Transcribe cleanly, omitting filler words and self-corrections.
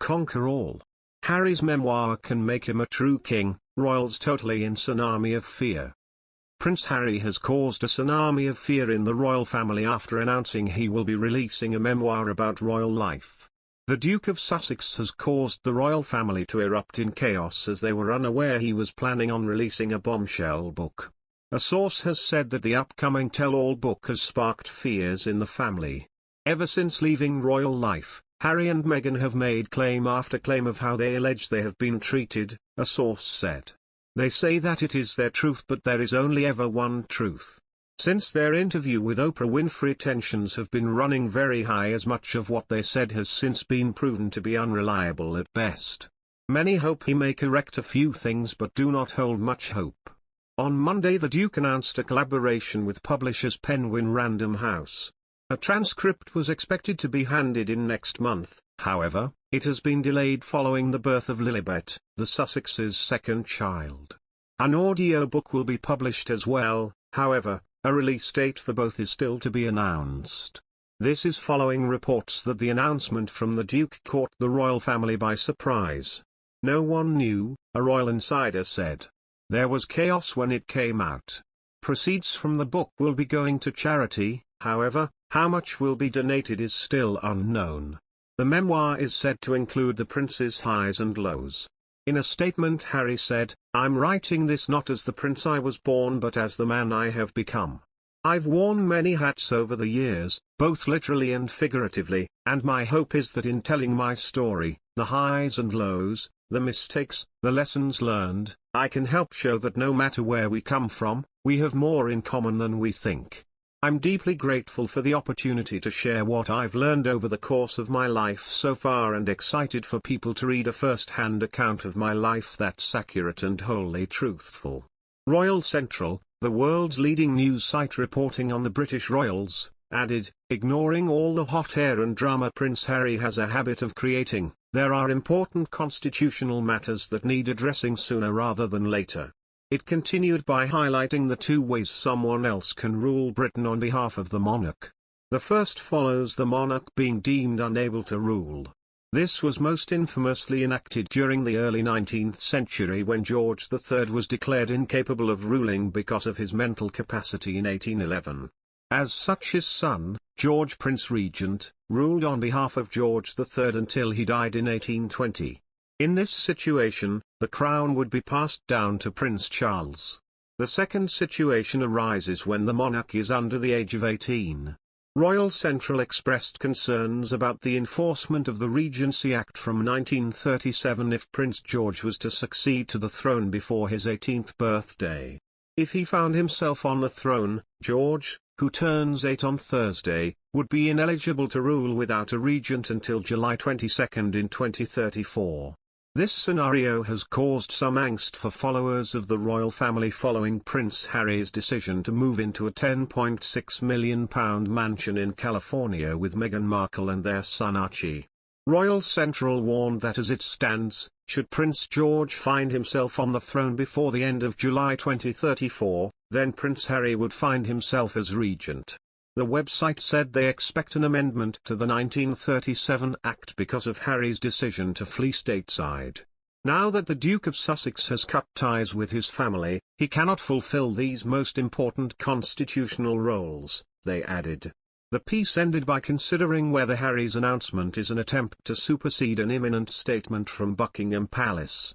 conquer all. Harry's memoir can make him a true king, royals totally in tsunami of fear. Prince Harry has caused a tsunami of fear in the royal family after announcing he will be releasing a memoir about royal life. The Duke of Sussex has caused the royal family to erupt in chaos as they were unaware he was planning on releasing a bombshell book. A source has said that the upcoming tell-all book has sparked fears in the family. Ever since leaving royal life, Harry and Meghan have made claim after claim of how they allege they have been treated, a source said. They say that it is their truth, but there is only ever one truth. Since their interview with Oprah Winfrey, tensions have been running very high as much of what they said has since been proven to be unreliable at best. Many hope he may correct a few things but do not hold much hope. On Monday the Duke announced a collaboration with publishers Penguin Random House. A transcript was expected to be handed in next month, however, it has been delayed following the birth of Lilibet, the Sussexes' second child. An audiobook will be published as well, however, a release date for both is still to be announced. This is following reports that the announcement from the Duke caught the royal family by surprise. No one knew, a royal insider said. There was chaos when it came out. Proceeds from the book will be going to charity, however, how much will be donated is still unknown. The memoir is said to include the prince's highs and lows. In a statement Harry said, "I'm writing this not as the prince I was born but as the man I have become. I've worn many hats over the years, both literally and figuratively, and my hope is that in telling my story, the highs and lows, the mistakes, the lessons learned, I can help show that no matter where we come from, we have more in common than we think. I'm deeply grateful for the opportunity to share what I've learned over the course of my life so far and excited for people to read a first-hand account of my life that's accurate and wholly truthful." Royal Central, the world's leading news site reporting on the British royals, added, ignoring all the hot air and drama Prince Harry has a habit of creating, there are important constitutional matters that need addressing sooner rather than later. It continued by highlighting the two ways someone else can rule Britain on behalf of the monarch. The first follows the monarch being deemed unable to rule. This was most infamously enacted during the early 19th century when George III was declared incapable of ruling because of his mental capacity in 1811. As such, his son, George Prince Regent, ruled on behalf of George III until he died in 1820. In this situation, the crown would be passed down to Prince Charles. The second situation arises when the monarch is under the age of 18. Royal Central expressed concerns about the enforcement of the Regency Act from 1937 if Prince George was to succeed to the throne before his 18th birthday. If he found himself on the throne, George, who turns 8 on Thursday, would be ineligible to rule without a regent until July 22 in 2034. This scenario has caused some angst for followers of the royal family following Prince Harry's decision to move into a £10.6 million mansion in California with Meghan Markle and their son Archie. Royal Central warned that as it stands, should Prince George find himself on the throne before the end of July 2034, then Prince Harry would find himself as regent. The website said they expect an amendment to the 1937 Act because of Harry's decision to flee stateside. Now that the Duke of Sussex has cut ties with his family, he cannot fulfill these most important constitutional roles, they added. The piece ended by considering whether Harry's announcement is an attempt to supersede an imminent statement from Buckingham Palace.